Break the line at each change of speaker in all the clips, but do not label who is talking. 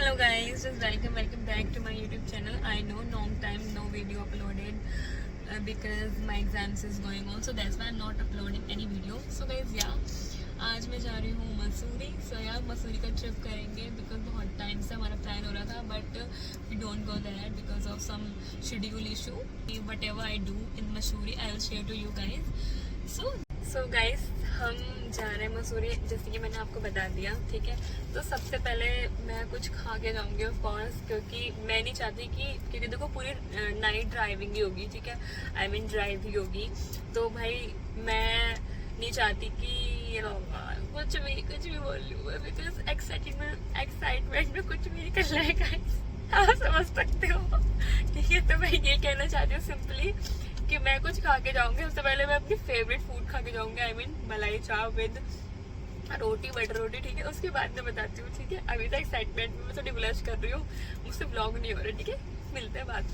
Hello guys, just welcome back to my YouTube channel. I know long time no video uploaded because my exams is going on, so that's why I'm not uploading any video. So guys, आज मैं जा रही हूँ Mussoorie. So Mussoorie का trip करेंगे because बहुत time से हमारा प्लान हो रहा था, but we don't go there because of some schedule issue. Whatever I do in Mussoorie, I will share to you guys. So guys, हम जा रहे हैं मसूरी, जैसे कि मैंने आपको बता दिया, ठीक है. तो सबसे पहले मैं कुछ खा के जाऊंगी ऑफ कोर्स, क्योंकि मैं नहीं चाहती क्योंकि देखो पूरी नाइट ड्राइविंग ही होगी, ठीक है. आई मीन ड्राइव ही होगी, तो भाई मैं नहीं चाहती कि कुछ भी बोल लूँ, बिकॉज एक्साइटमेंट में कुछ भी निकल जाएगा. आप समझ सकते हो, ठीक है. तो मैं ये कहना चाहती हूँ सिंपली कि मैं कुछ खा के जाऊंगी. सबसे पहले मैं अपनी फेवरेट फूड खा के जाऊंगी, आई मीन मलाई चाप विद रोटी, बटर रोटी, ठीक है. उसके बाद मैं बताती हूँ, ठीक है. अभी तक एक्साइटमेंट में मैं थोड़ी ब्लश कर रही हूँ, मुझसे ब्लॉग नहीं हो रहा, ठीक है. मिलते हैं बाद में.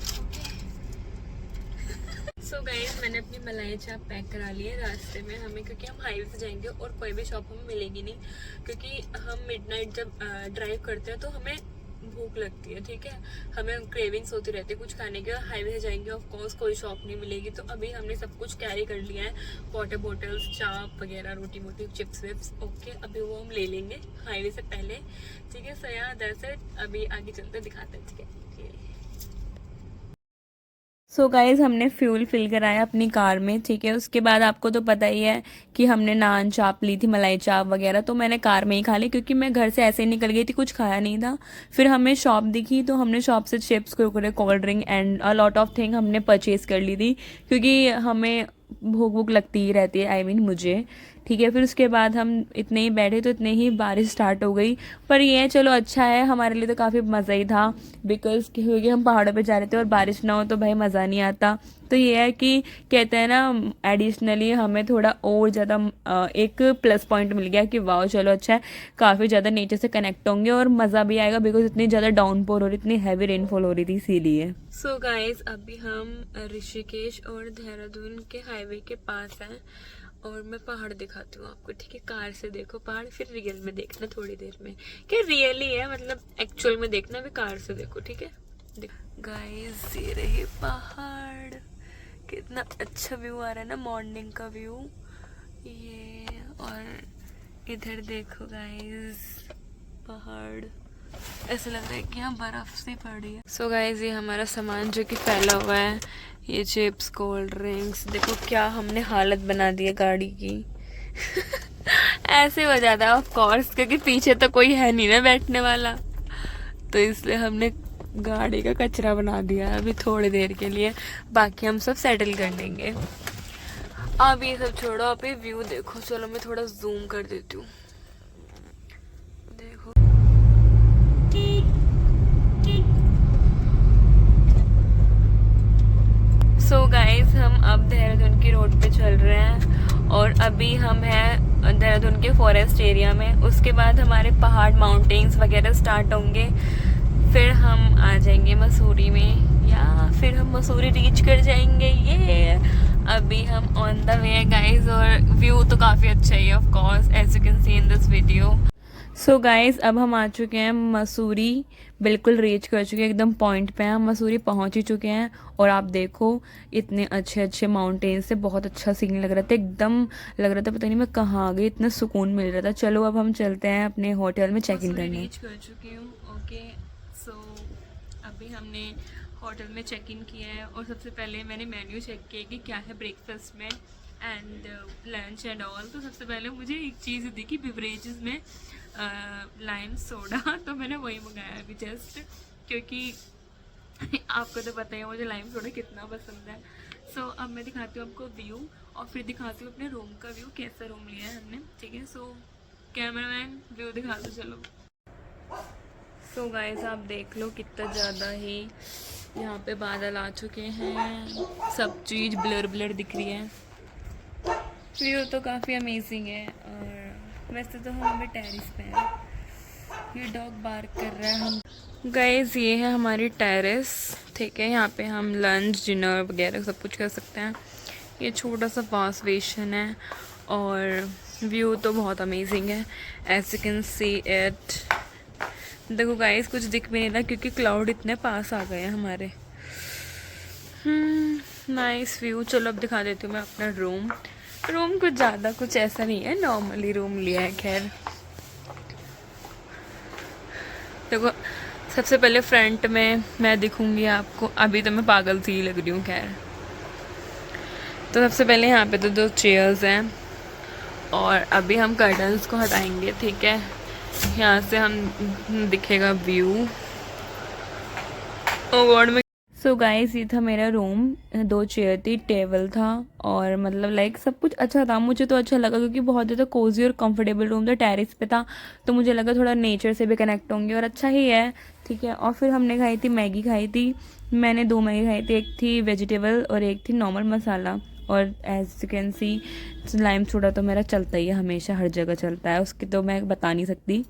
सो गाइस, मैंने अपनी मलाई चाप पैक करा ली है. रास्ते में हमें, क्योंकि हम हाईवे से जाएंगे और कोई भी शॉप हमें मिलेगी नहीं, क्योंकि हम मिडनाइट जब ड्राइव करते हैं तो हमें भूख लगती है, ठीक है. हमें क्रेविंग्स होती रहती है कुछ खाने के. हाईवे से जाएंगे ऑफ कोर्स कोई शॉप नहीं मिलेगी, तो अभी हमने सब कुछ कैरी कर लिया है. वाटर बॉटल्स, चाप वगैरह, रोटी मोटी, चिप्स विप्स, ओके. अभी वो हम ले लेंगे हाईवे से पहले, ठीक है. So that's it. अभी आगे चलते दिखाते हैं, ठीक है. सो गाइज़, हमने फ्यूल फिल कराया अपनी कार में, ठीक है. उसके बाद आपको तो पता ही है कि हमने नान चाप ली थी, मलाई चाप वगैरह, तो मैंने कार में ही खा ली, क्योंकि मैं घर से ऐसे ही निकल गई थी, कुछ खाया नहीं था. फिर हमें शॉप दिखी, तो हमने शॉप से chips, Kurkure, cold drink and a lot of thing हमने परचेज़ कर ली थी, क्योंकि हमें भूख लगती ही रहती है, आई मीन मुझे, ठीक है. फिर उसके बाद हम इतने ही बैठे तो इतने ही बारिश स्टार्ट हो गई. पर ये चलो अच्छा है, हमारे लिए तो काफ़ी मज़ा ही था, बिकॉज क्योंकि हम पहाड़ों पे जा रहे थे और बारिश ना हो तो भाई मज़ा नहीं आता. तो ये है कि कहते हैं ना, एडिशनली हमें थोड़ा और ज़्यादा एक प्लस पॉइंट मिल गया कि वाह चलो अच्छा है, काफ़ी ज़्यादा नेचर से कनेक्ट होंगे और मज़ा भी आएगा, बिकॉज इतनी ज़्यादा डाउनपोर हो रही, इतनी हैवी रेनफॉल हो रही थी, इसीलिए. सो गाइज, अभी हम ऋषिकेश और देहरादून के हाईवे के पास हैं और मैं पहाड़ दिखाती हूँ आपको, ठीक है. कार से देखो पहाड़, फिर रियल में देखना थोड़ी देर में. क्या रियल ही है, मतलब एक्चुअल में देखना, भी कार से देखो, ठीक है. गाइस, ये रहे पहाड़, कितना अच्छा व्यू आ रहा है ना, मॉर्निंग का व्यू ये. और इधर देखो गाइस, पहाड़, ऐसा लग रहा है कि यहाँ बर्फ सी पड़ी है. सो गाइस, ये हमारा सामान जो कि फैला हुआ है, ये चिप्स, कोल्ड ड्रिंक्स, देखो क्या हमने हालत बना दी है गाड़ी की. ऐसे हो जाता है ऑफ कोर्स, क्योंकि पीछे तो कोई है नहीं ना बैठने वाला, तो इसलिए हमने गाड़ी का कचरा बना दिया अभी थोड़ी देर के लिए. बाकी हम सब सेटल कर लेंगे. अब ये सब छोड़ो, आप ये व्यू देखो. चलो मैं थोड़ा जूम कर देती हूँ, देखो. सो गाइस, हम अब देहरादून की रोड पे चल रहे हैं और अभी हम हैं देहरादून के फॉरेस्ट एरिया में. उसके बाद हमारे पहाड़, माउंटेन्स वगैरह स्टार्ट होंगे, फिर हम आ जाएंगे मसूरी में, या फिर हम मसूरी रीच कर जाएंगे. ये अभी हम ऑन द वे है गाइस, और व्यू तो काफ़ी अच्छा ही है of course, as you can see in this video. So guys, अब हम आ चुके हैं मसूरी, बिल्कुल रीच कर चुके हैं, एकदम पॉइंट पे हैं हम, मसूरी पहुंच ही चुके हैं. और आप देखो इतने अच्छे अच्छे माउंटेन से, बहुत अच्छा सीन लग रहा था, एकदम लग रहा था पता नहीं मैं कहाँ आ गई, इतना सुकून मिल रहा था. चलो अब हम चलते हैं अपने होटल में चेक इन करने. रीच कर चुकी हूँ, ओके. सो अभी हमने होटल में चेक इन किया है और सबसे पहले मैंने मेन्यू चेक किया कि क्या है ब्रेकफास्ट में एंड लंच एंड ऑल. तो सबसे पहले मुझे एक चीज़ दिखी बिवरेजेस में, लाइम सोडा, तो मैंने वही मंगाया अभी जस्ट, क्योंकि आपको तो पता ही है मुझे लाइम सोडा कितना पसंद है. सो अब मैं दिखाती हूँ आपको व्यू और फिर दिखाती हूँ अपने रूम का व्यू, कैसा रूम लिया है हमने, ठीक है. सो कैमरामैन व्यू दिखा दो, चलो. सो गाइस, आप देख लो कितना ज़्यादा ही यहाँ पे बादल आ चुके हैं, सब चीज़ ब्लर ब्लर दिख रही है. व्यू तो काफ़ी अमेजिंग है. और वैसे तो हम अभी टेरेस पे हैं, ये डॉग बार्क कर रहा है. हम गाइस, ये है हमारी टेरेस, ठीक है. यहाँ पे हम लंच, डिनर वगैरह सब कुछ कर सकते हैं. ये छोटा सा वॉश बेसिन है और व्यू तो बहुत अमेजिंग है, as you can see it. देखो गाइस कुछ दिख भी नहीं रहा क्योंकि क्लाउड इतने पास आ गए हैं हमारे। Nice view. चलो अब दिखा देती हूँ मैं अपना रूम। रूम कुछ ज़्यादा कुछ ऐसा नहीं है, नॉर्मली रूम लिया है। खैर देखो सबसे पहले फ्रंट में मैं दिखूंगी आपको, अभी तो मैं पागल सी लग रही हूँ। खैर तो सबसे पहले यहाँ पे तो 2 चेयर्स हैं और अभी हम कर्टन्स को हटाएंगे, ठीक है। यहाँ से हम दिखेगा व्यू। ओ गॉड में। सो गाइस ये था मेरा रूम। 2 चेयर थी, टेबल था और मतलब लाइक सब कुछ अच्छा था। मुझे तो अच्छा लगा क्योंकि बहुत ज़्यादा कोजी और कंफर्टेबल रूम था, टेरेस पे था, तो मुझे लगा थोड़ा नेचर से भी कनेक्ट होंगे और अच्छा ही है, ठीक है। और फिर हमने खाई थी मैगी, खाई थी मैंने 2 मैगी खाई थी, एक थी वेजिटेबल और एक थी नॉर्मल मसाला। और as you can see lime soda तो मेरा चलता ही है, हमेशा हर जगह चलता है, उसकी तो मैं बता नहीं सकती।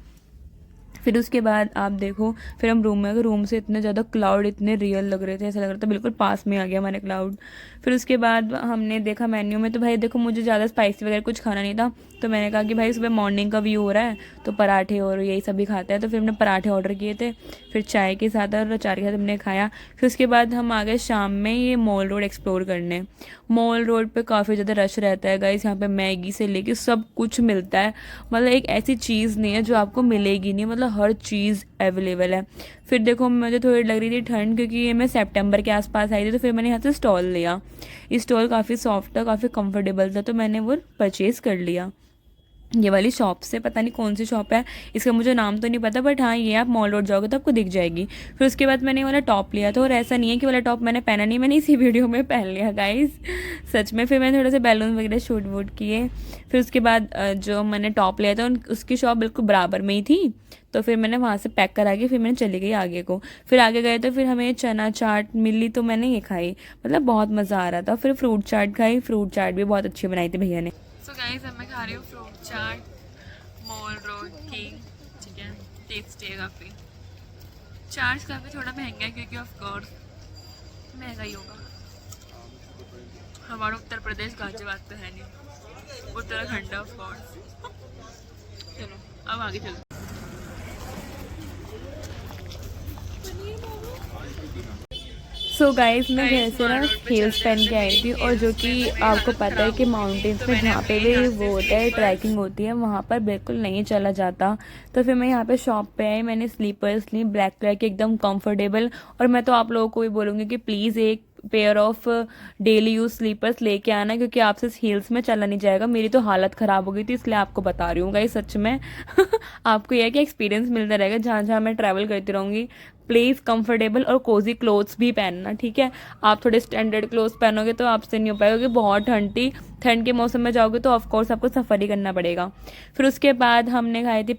फिर उसके बाद आप देखो, फिर हम रूम में गए, रूम से इतने ज़्यादा क्लाउड इतने रियल लग रहे थे, ऐसा लग रहा था बिल्कुल पास में आ गया हमारे क्लाउड। फिर उसके बाद हमने देखा मेन्यू में, तो भाई देखो मुझे ज़्यादा स्पाइसी वगैरह कुछ खाना नहीं था, तो मैंने कहा कि भाई सुबह मॉर्निंग का व्यू हो रहा है तो पराठे और यही सब भी खाते हैं, तो फिर हमने पराठे ऑर्डर किए थे, फिर चाय के साथ और अचार के साथ हमने खाया। फिर उसके बाद हम आ गए शाम में ये मॉल रोड एक्सप्लोर करने। मॉल रोड पे काफ़ी ज़्यादा रश रहता है गाइस, यहाँ पे मैगी से लेके सब कुछ मिलता है, मतलब एक ऐसी चीज़ नहीं है जो आपको मिलेगी नहीं, मतलब हर चीज़ अवेलेबल है। फिर देखो मुझे थोड़ी लग रही थी ठंड क्योंकि ये मैं सितंबर के आसपास आई थी, तो फिर मैंने यहाँ से स्टॉल लिया। ये स्टॉल काफ़ी सॉफ्ट था, काफ़ी कंफर्टेबल था, तो मैंने वो परचेज़ कर लिया ये वाली शॉप से। पता नहीं कौन सी शॉप है, इसका मुझे नाम तो नहीं पता, बट हाँ ये आप मॉल रोड जाओगे तो आपको दिख जाएगी। फिर उसके बाद मैंने ये वाला टॉप लिया था, और ऐसा नहीं है कि वाला टॉप मैंने पहना नहीं, मैंने इसी वीडियो में पहन लिया गाइस, सच में। फिर मैंने थोड़े से बैलून वगैरह शूट वूट किए। फिर उसके बाद जो मैंने टॉप लिया था उसकी शॉप बिल्कुल बराबर में ही थी, तो फिर मैंने वहाँ से पैक करा के फिर मैंने चली गई आगे को। फिर आगे गए तो फिर हमें चना चाट मिली, तो मैंने ये खाई, मतलब बहुत मज़ा आ रहा था। फिर फ्रूट चाट खाई, फ्रूट चाट भी बहुत अच्छी बनाई थी भैया ने। सो गाइस अब मैं खा रही हूँ फ्रूट चाट मॉल रोड की, ठीक है, टेस्टी है काफ़ी। चार्ज काफ़ी थोड़ा महंगा है क्योंकि ऑफ कोर्स महंगा ही होगा, हमारा उत्तर प्रदेश गाजियाबाद तो है नहीं, उत्तराखंड ऑफ कोर्स। चलो अब आगे चलते। सो गाइस मैं घर से ना हील्स पहन के आई थी, और जो कि आपको पता है कि माउंटेन्स में जहाँ पे भी वो होता है ट्रैकिंग होती है वहाँ पर बिल्कुल नहीं चला जाता। तो फिर मैं यहाँ पे शॉप पे आई, मैंने स्लीपर्स ली ब्लैक कलर के एकदम कंफर्टेबल। और मैं तो आप लोगों को भी बोलूँगी कि प्लीज़ एक pair of daily use slippers लेके आना, क्योंकि आपसे हील्स में चला नहीं जाएगा। मेरी तो हालत ख़राब हो गई थी, इसलिए आपको बता रही हूँ गाइस, सच में आपको यह है कि एक्सपीरियंस मिलता रहेगा जहाँ जहाँ मैं ट्रैवल करती रहूँगी। प्लीज़ कंफर्टेबल और कोजी क्लोथ्स भी पहनना, ठीक है। आप थोड़े स्टैंडर्ड क्लोथ्स पहनोगे तो आपसे नहीं हो पाएगा, क्योंकि बहुत ठंड के मौसम में जाओगे तो ऑफकोर्स आपको सफ़र ही करना पड़ेगा। फिर उसके बाद हमने खाई थी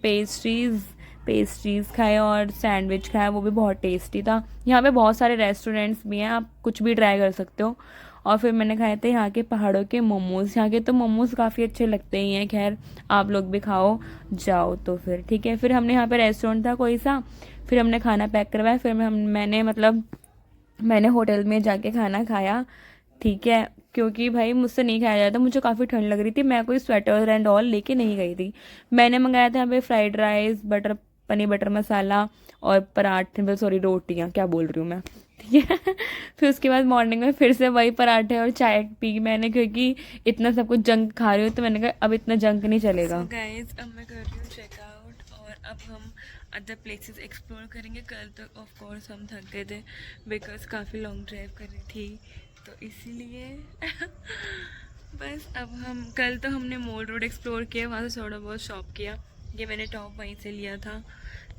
पेस्ट्रीज़ खाए और सैंडविच खाया, वो भी बहुत टेस्टी था। यहाँ पे बहुत सारे रेस्टोरेंट्स भी हैं, आप कुछ भी ट्राई कर सकते हो। और फिर मैंने खाए थे यहाँ के पहाड़ों के मोमोज़, यहाँ के तो मोमोज़ काफ़ी अच्छे लगते ही हैं। खैर आप लोग भी खाओ जाओ तो फिर, ठीक है। फिर हमने यहाँ पे रेस्टोरेंट था कोई सा, फिर हमने खाना पैक करवाया, फिर मैंने होटल में जाके खाना खाया, ठीक है, क्योंकि भाई मुझसे नहीं खाया जाता, मुझे काफ़ी ठंड लग रही थी, मैं कोई स्वेटर एंड ऑल लेके नहीं गई थी। मैंने मंगाया था यहाँ पे फ्राइड राइस, पनीर बटर मसाला और पराठे, सॉरी रोटियाँ, क्या बोल रही हूँ मैं, ठीक है। फिर उसके बाद मॉर्निंग में फिर से वही पराठे और चाय पी मैंने, क्योंकि इतना सब कुछ जंक खा रही हूँ, तो मैंने कहा अब इतना जंक नहीं चलेगा। गाइस अब मैं कर रही हूँ चेकआउट, और अब हम अदर प्लेसेस एक्सप्लोर करेंगे। कल तक ऑफ कोर्स हम थक गए थे बिकॉज काफ़ी लॉन्ग ड्राइव कर रही थी, तो इसीलिए बस अब हम कल तो हमने मॉल रोड एक्सप्लोर किया, वहाँ से थोड़ा बहुत शॉप किया, ये मैंने टॉप वहीं से लिया था,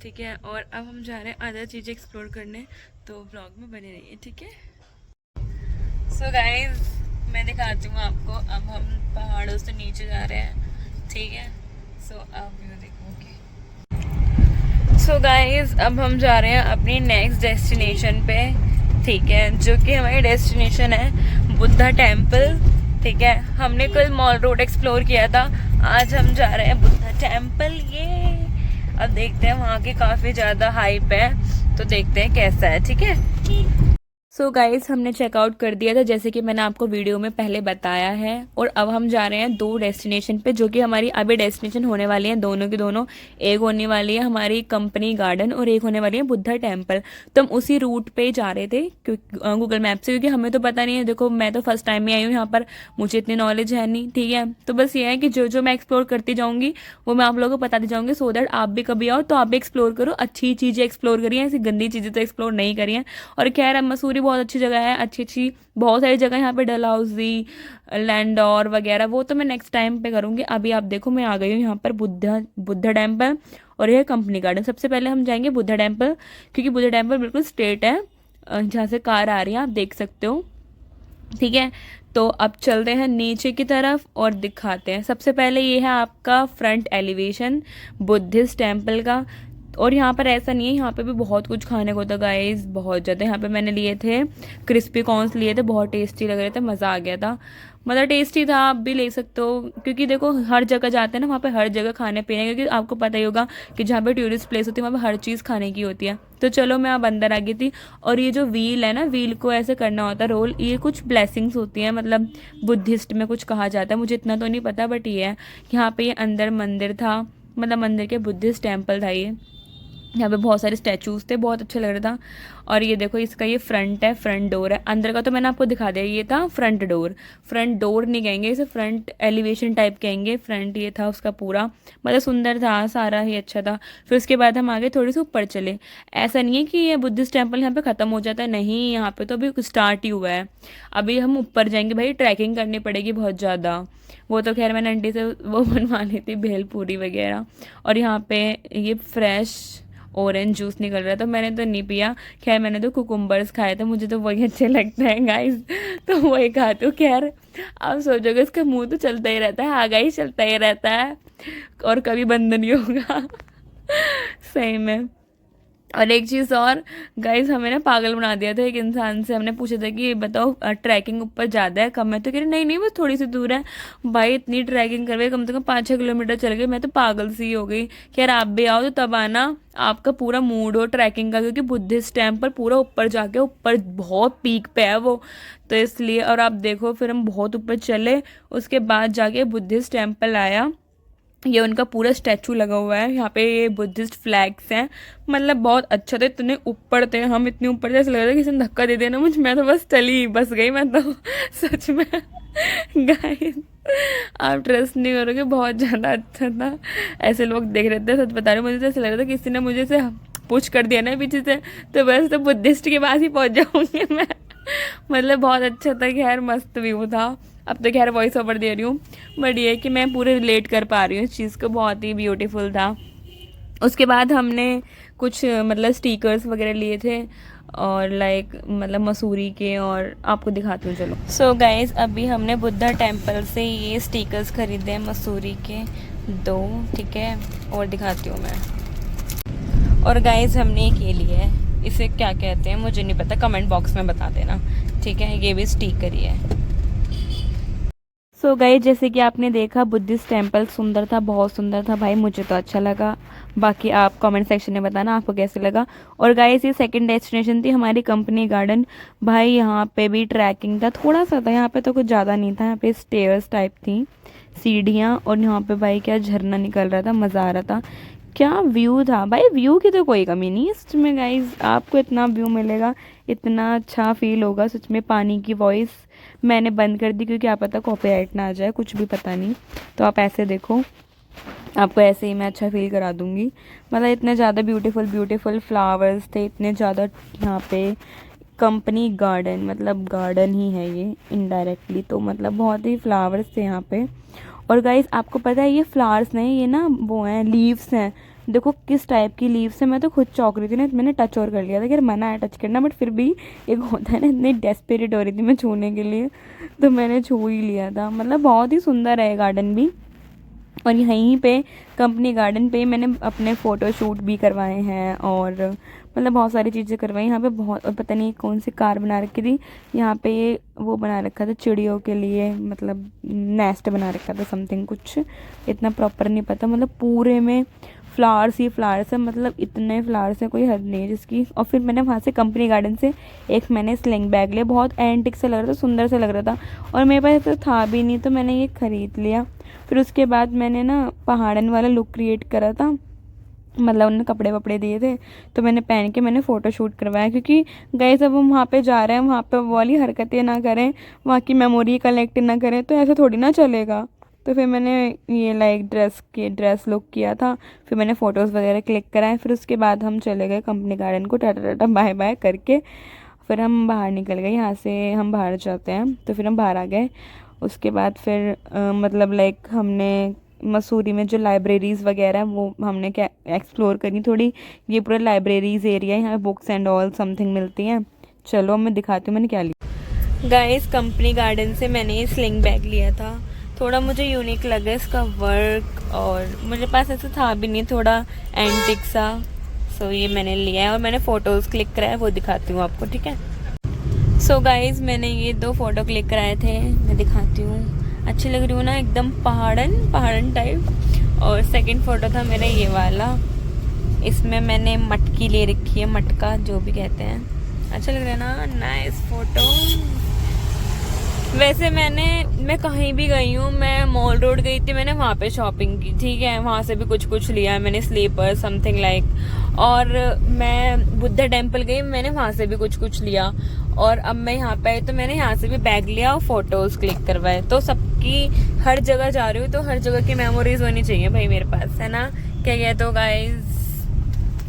ठीक है। और अब हम जा रहे हैं अदर चीज़ें एक्सप्लोर करने, तो व्लॉग में बने रहिए, ठीक है। सो गाइज मैं दिखाती हूँ आपको, अब हम पहाड़ों से नीचे जा रहे हैं, ठीक है। सो आप व्यू देखोगे। सो गाइज अब हम जा रहे हैं अपनी नेक्स्ट डेस्टिनेशन पे, ठीक है, जो कि हमारी डेस्टिनेशन है बुद्धा टेम्पल, ठीक है। हमने कल मॉल रोड एक्सप्लोर किया था, आज हम जा रहे हैं बुद्धा टेम्पल। ये अब देखते हैं, वहाँ की काफ़ी ज़्यादा हाइप है, तो देखते हैं कैसा है, ठीक है। सो गाइस हमने चेकआउट कर दिया था जैसे कि मैंने आपको वीडियो में पहले बताया है। और अब हम जा रहे हैं 2 डेस्टिनेशन पे, जो कि हमारी अभी डेस्टिनेशन होने वाली हैं दोनों की दोनों। एक होने वाली है हमारी कंपनी गार्डन और एक होने वाली है बुद्धा टेम्पल। तो हम उसी रूट पे जा रहे थे क्योंकि गूगल मैप से, क्योंकि हमें तो पता नहीं है। देखो मैं तो फर्स्ट टाइम ही आई हूँ यहाँ पर, मुझे इतनी नॉलेज है नहीं, ठीक है। तो बस ये है कि जो जो मैं एक्सप्लोर करती जाऊँगी वो मैं आप लोगों को बताती जाऊँगी, सो दैट आप भी कभी आओ तो आप भी एक्सप्लोर करो, अच्छी चीज़ें एक्सप्लोर करिए, ऐसी गंदी चीज़ें तो एक्सप्लोर नहीं करिए। और खैर अब मसूरी बहुत अच्छी जगह है, अच्छी अच्छी बहुत सारी जगह यहाँ पे, डलहौजी, लैंडौर वगैरह, वो तो मैं नेक्स्ट टाइम पे करूँगी। अभी आप देखो मैं आ गई हूँ यहाँ पर बुद्धा बुद्धा टेम्पल और यह कंपनी गार्डन। सबसे पहले हम जाएंगे बुद्धा टेम्पल, क्योंकि बुद्धा टेम्पल बिल्कुल स्ट्रेट है जहाँ से कार आ रही है, आप देख सकते हो, ठीक है। तो अब चलते हैं नीचे की तरफ और दिखाते हैं। सबसे पहले ये है आपका फ्रंट एलिवेशन बुद्धिस्ट टेम्पल का। और यहाँ पर ऐसा नहीं है, यहाँ पे भी बहुत कुछ खाने को था गाइस, बहुत ज़्यादा। यहाँ पे मैंने लिए थे क्रिस्पी कॉर्न्स, लिए थे, बहुत टेस्टी लग रहे थे, मज़ा आ गया था, मतलब टेस्टी था। आप भी ले सकते हो, क्योंकि देखो हर जगह जाते हैं ना, वहाँ पे हर जगह खाने पीने, क्योंकि आपको पता ही होगा कि जहाँ पे टूरिस्ट प्लेस होती है वहाँ पे हर चीज़ खाने की होती है। तो चलो मैं अब अंदर आ गई थी। और ये जो व्हील है ना, व्हील को ऐसे करना होता है रोल, ये कुछ ब्लेसिंग्स होती हैं, मतलब बुद्धिस्ट में कुछ कहा जाता है, मुझे इतना तो नहीं पता, बट ये है यहाँ पे ये अंदर मंदिर था, मतलब मंदिर के बुद्धिस्ट टेम्पल था ये। यहाँ पे बहुत सारे स्टैचूज थे, बहुत अच्छा लग रहा था। और ये देखो इसका ये फ्रंट है, फ्रंट डोर है। अंदर का तो मैंने आपको दिखा दिया, ये था फ्रंट डोर। फ्रंट डोर नहीं कहेंगे इसे, फ्रंट एलिवेशन टाइप कहेंगे। फ्रंट ये था उसका पूरा, मतलब सुंदर था, सारा ही अच्छा था। फिर उसके बाद हम आगे थोड़ी सी ऊपर चले। ऐसा नहीं है कि ये बुद्धिस्ट टेम्पल यहाँ पे ख़त्म हो जाता है, नहीं, यहाँ पे तो अभी स्टार्ट ही हुआ है। अभी हम ऊपर जाएंगे भाई, ट्रैकिंग करनी पड़ेगी बहुत ज़्यादा। वो तो खैर मैंने आंटी से वो बनवा ली थी, भेलपूरी वगैरह। और यहाँ पे ये फ्रेश ऑरेंज जूस निकल रहा था, मैंने तो नहीं पिया, खैर मैंने तो कुकुम्बर्स खाए थे, मुझे तो वही अच्छे लगते हैं गाइस, तो वही खाती हूँ। खैर आप सोचोगे इसका मुंह तो चलता ही रहता है, आगा ही चलता ही रहता है और कभी बंद नहीं होगा सही में। और एक चीज़ और गाइस, हमें ना पागल बना दिया था एक इंसान से। हमने पूछा था कि बताओ ट्रैकिंग ऊपर ज़्यादा है कम है, तो कह रहे नहीं नहीं बस थोड़ी सी दूर है। भाई इतनी ट्रैकिंग करवे, कम से कम 5-6 किलोमीटर चल गए, मैं तो पागल सी हो गई। खैर आप भी आओ तो तब आना, आपका पूरा मूड हो ट्रैकिंग का, क्योंकि बुद्धिस्ट टेम्पल पूरा ऊपर जाके, ऊपर बहुत पीक पे है वो, तो इसलिए। और आप देखो फिर हम बहुत ऊपर चले, उसके बाद जाके बुद्धिस्ट टेम्पल आया। ये उनका पूरा स्टैचू लगा हुआ है यहाँ पे, ये बुद्धिस्ट फ्लैग्स हैं, मतलब बहुत अच्छा था। इतने ऊपर थे हम, इतने ऊपर जैसे लग रहा था किसी ने धक्का दे दिया ना मुझे, मैं तो बस चली बस गई मैं तो सच में गाइस आप ट्रस्ट नहीं करोगे, बहुत ज़्यादा अच्छा था। ऐसे लोग देख रहे थे, सच बता रहे, मुझे तो ऐसा लग रहा था किसी ने मुझे से पुश कर दिया ना पीछे से, तो बस तो बुद्धिस्ट के पास ही पहुँच जाऊँगी मैं मतलब बहुत अच्छा था, खैर मस्त व्यू था। अब तो खैर वॉइस ओवर दे रही हूँ, बट ये कि मैं पूरे रिलेट कर पा रही हूँ इस चीज़ को, बहुत ही ब्यूटीफुल था। उसके बाद हमने कुछ मतलब स्टिकर्स वगैरह लिए थे, और लाइक मतलब मसूरी के, और आपको दिखाती हूँ चलो। सो गाइज अभी हमने बुद्धा टेम्पल से ये स्टिकर्स खरीदे हैं मसूरी के 2, ठीक है, और दिखाती हूँ मैं। और गाइज हमने एक ये लिया है, इसे क्या कहते हैं मुझे नहीं पता, कमेंट बॉक्स में बता देना, ठीक है। ये भी स्टिकर ही है। सो गाइस जैसे कि आपने देखा बुद्धिस्ट टेम्पल सुंदर था, बहुत सुंदर था भाई, मुझे तो अच्छा लगा। बाकी आप कमेंट सेक्शन में बताना आपको कैसे लगा। और गाइस ये सेकंड डेस्टिनेशन थी हमारी कंपनी गार्डन। भाई यहाँ पे भी ट्रैकिंग था, थोड़ा सा था, यहाँ पे तो कुछ ज़्यादा नहीं था। यहाँ पे स्टेयर्स टाइप थी, सीढ़ियाँ, और यहाँ पे भाई क्या झरना निकल रहा था, मज़ा आ रहा था। क्या व्यू था भाई, व्यू की तो कोई कमी नहीं है सच में गाइज, आपको इतना व्यू मिलेगा, इतना अच्छा फील होगा सच में। पानी की वॉइस मैंने बंद कर दी क्योंकि आप पता कॉपीराइट ना आ जाए, कुछ भी पता नहीं। तो आप ऐसे देखो, आपको ऐसे ही मैं अच्छा फील करा दूंगी। मतलब इतने ज़्यादा ब्यूटीफुल ब्यूटीफुल फ्लावर्स थे, इतने ज़्यादा। यहाँ पे कंपनी गार्डन मतलब गार्डन ही है ये इनडायरेक्टली, तो मतलब बहुत ही फ्लावर्स थे यहाँ पे। और गाइस आपको पता है ये फ्लावर्स नहीं, ये ना वो हैं, लीव्स हैं। देखो किस टाइप की लीव्स है, मैं तो खुद चौंक रही थी ना, मैंने टच और कर लिया था, यार मना है टच करना, बट फिर भी एक होता है ना, इतनी डेस्परेट हो रही थी मैं छूने के लिए, तो मैंने छू ही लिया था। मतलब बहुत ही सुंदर है गार्डन भी। और यहीं पे कंपनी गार्डन पे मैंने अपने फ़ोटो शूट भी करवाए हैं, और मतलब बहुत सारी चीज़ें करवाई यहाँ पे। बहुत, और पता नहीं कौन सी कार बना रखी थी यहाँ पे, वो बना रखा था चिड़ियों के लिए, मतलब नेस्ट बना रखा था समथिंग कुछ, इतना प्रॉपर नहीं पता। मतलब पूरे में फ्लावर्स ही फ्लावर्स है, मतलब इतने फ्लावर्स हैं कोई हद नहीं है जिसकी। और फिर मैंने वहाँ से कंपनी गार्डन से एक मैंने स्लिंग बैग लिया, बहुत एंटिक सा लग रहा था, सुंदर सा लग रहा था, और मेरे पास ऐसा था भी नहीं तो मैंने ये ख़रीद लिया। फिर उसके बाद मैंने ना पहाड़न वाला लुक क्रिएट करा था, मतलब उन्होंने कपड़े वपड़े दिए थे तो मैंने पहन के मैंने फ़ोटो शूट करवाया, क्योंकि गाइस अब हम वहाँ पे जा रहे हैं, वहाँ पे वो वाली हरकतें ना करें, वहाँ की मेमोरी कलेक्ट ना करें, तो ऐसा थोड़ी ना चलेगा। तो फिर मैंने ये लाइक ड्रेस लुक किया था, फिर मैंने फ़ोटोज़ वगैरह क्लिक कराए, फिर उसके बाद हम चले गए कंपनी गार्डन को टाटा टाटा बाय बाय करके। फिर हम बाहर निकल गए, यहाँ से हम बाहर जाते हैं, तो फिर हम बाहर आ गए। उसके बाद फिर मतलब लाइक हमने मसूरी में जो लाइब्रेरीज़ वगैरह वो हमने क्या एक्सप्लोर करी थोड़ी। ये पूरा लाइब्रेरीज़ एरिया है, यहाँ बुक्स एंड ऑल समथिंग मिलती हैं। चलो मैं दिखाती हूँ मैंने क्या लिया। गाइस कंपनी गार्डन से मैंने ये स्लिंग बैग लिया था, थोड़ा मुझे यूनिक लगा इसका वर्क, और मुझे पास ऐसा था भी नहीं, थोड़ा एंटिक सा। सो ये मैंने लिया है और मैंने फ़ोटोज़ क्लिक कराया, वो दिखाती हूँ आपको, ठीक है। सो गाइस मैंने ये 2 फ़ोटो क्लिक कराए थे, मैं दिखाती हूँ। अच्छी लग रही हूँ ना, एकदम पहाड़न टाइप। और सेकंड फ़ोटो था मेरा ये वाला, इसमें मैंने मटकी ले रखी है, मटका जो भी कहते हैं। अच्छा लग रहा है ना, नाइस फ़ोटो। वैसे मैं कहीं भी गई हूँ, मैं मॉल रोड गई थी, मैंने वहाँ पे शॉपिंग की, ठीक है, वहाँ से भी कुछ लिया है मैंने, स्लीपर समथिंग लाइक। और मैं बुद्धा टेम्पल गई, मैंने वहाँ से भी कुछ लिया। और अब मैं यहाँ पे आई तो मैंने यहाँ से भी बैग लिया और फोटोज क्लिक करवाए। तो सबकी हर जगह जा रही हूँ तो हर जगह की मेमोरीज होनी चाहिए भाई मेरे पास, है ना। क्या कहते हो गाइज,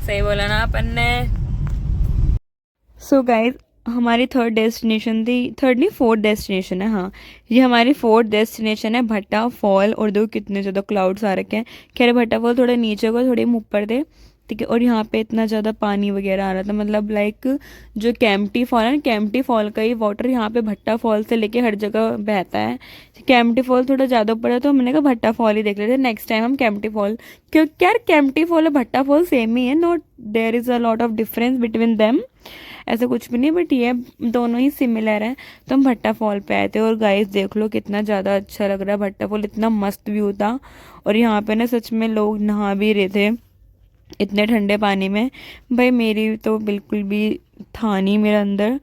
सही बोला ना अपन ने। सो गाइज हमारी थर्ड डेस्टिनेशन थी, थर्ड नहीं फोर्थ डेस्टिनेशन है, हाँ ये हमारी फोर्थ डेस्टिनेशन है भट्टा फॉल। और देखो कितने ज़्यादा क्लाउड्स आ रखे हैं। खैर भट्टा फॉल थोड़ा नीचे को, थोड़े ऊपर थे, ठीक है। और यहाँ पे इतना ज़्यादा पानी वगैरह आ रहा था, मतलब लाइक जो कैंपटी फॉल है ना, कैंपटी फॉल का ही वाटर यहाँ पे भट्टा फॉल से लेके हर जगह बहता है। कैंपटी फॉल थोड़ा ज़्यादा ऊपर है तो हमने कहा भट्टा फॉल ही देख लेते, नेक्स्ट टाइम हम कैंपटी फॉल, क्योंकि यार कैंपटी फॉल और भट्टा फॉल सेम ही है, not there is a lot of difference between them, ऐसा कुछ भी नहीं, बट ये दोनों ही सिमिलर है। तो हम भट्टा फॉल पे आए थे और गाइस देख लो कितना ज़्यादा अच्छा लग रहा है भट्टा फॉल, इतना मस्त व्यू था। और यहाँ पे ना सच में लोग नहा भी रहे थे इतने ठंडे पानी में। भाई मेरी तो बिल्कुल भी था नहीं मेरे अंदर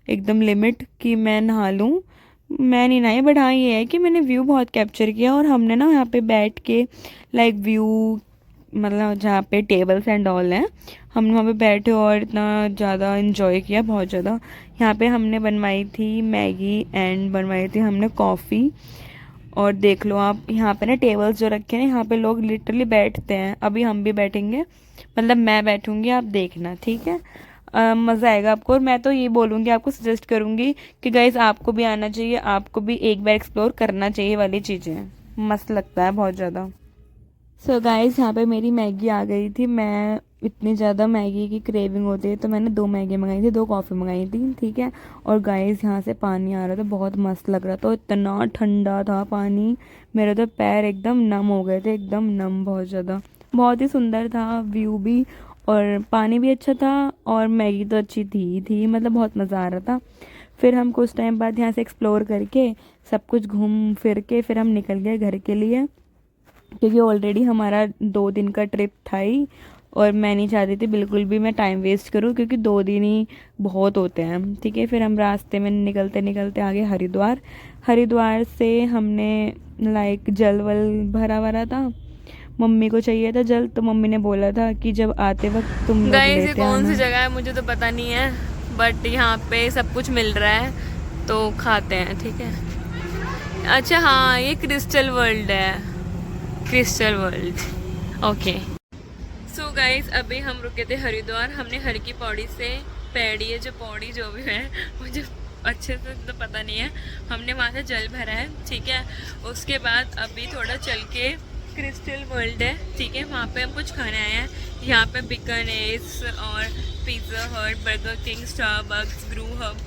एकदम लिमिट कि मैं नहा लूँ, मैं नहीं नहाई। बट हाँ ये है कि मैंने व्यू बहुत कैप्चर किया। और हमने ना यहाँ पे बैठ के लाइक व्यू, मतलब जहाँ पे टेबल्स एंड ऑल हैं, हम वहाँ पे बैठे और इतना ज़्यादा इन्जॉय किया, बहुत ज़्यादा। यहाँ पे हमने बनवाई थी मैगी एंड बनवाई थी हमने कॉफ़ी। और देख लो आप यहाँ पे ना टेबल्स जो रखे हैं, यहाँ पे लोग लिटरली बैठते हैं। अभी हम भी बैठेंगे, मतलब मैं बैठूंगी, आप देखना, ठीक है। मज़ा आएगा आपको। और मैं तो ये बोलूँगी, आपको सजेस्ट करूँगी कि गाइज़ आपको भी आना चाहिए, आपको भी एक बार एक्सप्लोर करना चाहिए वाली चीज़ें, मस्त लगता है बहुत ज़्यादा। सो गाइस यहाँ पे मेरी मैगी आ गई थी, मैं इतनी ज़्यादा मैगी की क्रेविंग होती है तो मैंने 2 मैगी मंगाई थी, 2 कॉफ़ी मंगाई थी, ठीक है। और गाइस यहाँ से पानी आ रहा था, बहुत मस्त लग रहा था, और इतना ठंडा था पानी, मेरे तो पैर एकदम नम हो गए थे, एकदम नम, बहुत ज़्यादा, बहुत ही सुंदर था व्यू भी, और पानी भी अच्छा था, और मैगी तो अच्छी थी, मतलब बहुत मज़ा आ रहा था। फिर हम कुछ टाइम बाद यहाँ से एक्सप्लोर करके सब कुछ घूम फिर के फिर हम निकल गए घर के लिए, क्योंकि ऑलरेडी हमारा 2 दिन का ट्रिप था ही, और मैं नहीं चाहती थी बिल्कुल भी मैं टाइम वेस्ट करूं, क्योंकि 2 दिन ही बहुत होते हैं, ठीक है। फिर हम रास्ते में निकलते निकलते आगे हरिद्वार। हरिद्वार से हमने लाइक जल वल भरा था, मम्मी को चाहिए था जल, तो मम्मी ने बोला था कि जब आते वक्त तुम लोग लेते आना। कौन सी जगह है मुझे तो पता नहीं है, बट यहाँ पे सब कुछ मिल रहा है तो खाते हैं, ठीक है। अच्छा हाँ ये क्रिस्टल वर्ल्ड है, crystal world, okay. So guys अभी हम रुके थे हरिद्वार, हमने हर की पौड़ी से पैड़ी है जो पौड़ी जो भी है मुझे अच्छे से तो पता नहीं है, हमने वहाँ से जल भरा है, ठीक है। उसके बाद अभी थोड़ा चल के क्रिस्टल वर्ल्ड है, ठीक है, वहाँ पे हम कुछ खाने आए हैं। यहाँ पे बीकानेर और Pizza Hut, Burger King, Starbucks, Brew Hub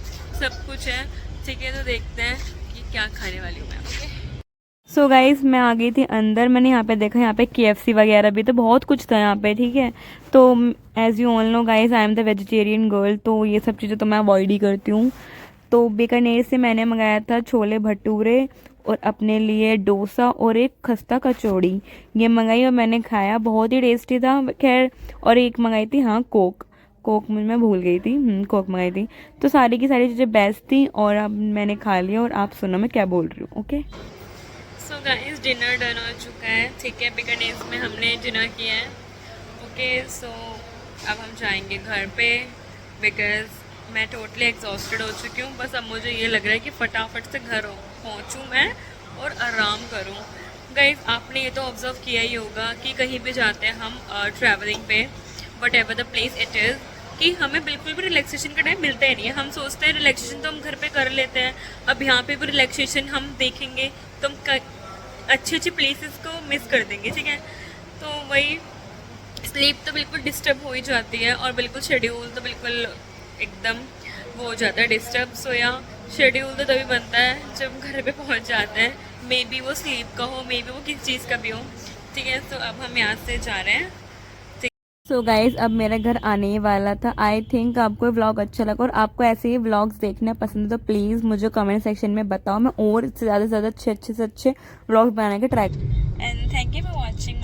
सब कुछ है, ठीक है। तो देखते हैं कि क्या खाने वाली हूँ मैं, ओके। सो गाइस मैं आ गई थी अंदर, मैंने यहाँ पे देखा, यहाँ पे KFC वगैरह भी, तो बहुत कुछ था यहाँ पे, ठीक है। तो as you all know guys I am the vegetarian girl, तो ये सब चीज़ें तो मैं अवॉइड ही करती हूँ। तो बीकानेर से मैंने मंगाया था छोले भटूरे और अपने लिए डोसा और एक खस्ता कचौड़ी ये मंगाई और मैंने खाया, बहुत ही टेस्टी था। खैर, और एक मंगाई थी, हाँ, कोक। कोक मैं भूल गई थी, कोक मंगाई थी। तो सारी की सारी चीज़ें बेस्ट थी और अब मैंने खा लिया और आप सुनो मैं क्या बोल रही हूँ। Okay, so guys, dinner done हो चुका है, ठीक है। बिकानेर में हमने डिनर किया है। ओके, सो अब हम जाएंगे घर पे बिकॉज मैं टोटली एग्जॉस्टेड हो चुकी हूँ। बस अब मुझे ये लग रहा है कि फटाफट से घर पहुँचूँ मैं और आराम करूँ। गाइस, आपने ये तो ऑब्जर्व किया ही होगा कि कहीं भी जाते हैं हम ट्रैवलिंग पे, what ever the place it is, कि हमें बिल्कुल भी रिलैक्सेशन का टाइम मिलता ही नहीं है। हम सोचते हैं रिलैक्सेशन तो हम घर पे कर लेते हैं, अब यहाँ पे भी रिलैक्सेशन हम देखेंगे तो हम अच्छी अच्छी प्लेसेस को मिस कर देंगे, ठीक है। तो वही, स्लीप तो बिल्कुल डिस्टर्ब हो ही जाती है और बिल्कुल शेड्यूल तो बिल्कुल एकदम वो हो जाता है डिस्टर्ब। सो या शेड्यूल तो तभी बनता है जब घर पे पहुंच जाते हैं, मे बी वो स्लीप का हो, मे बी वो किस चीज़ का भी हो, ठीक है। तो अब हम यहाँ से जा रहे हैं। सो गाइज, अब मेरा घर आने ही वाला था। आई थिंक आपको व्लॉग अच्छा लगा और आपको ऐसे ही व्लॉग्स देखना पसंद है तो प्लीज़ मुझे कमेंट सेक्शन में बताओ, मैं और ज़्यादा से ज़्यादा अच्छे से अच्छे व्लॉग्स बनाने के try. And thank you for watching.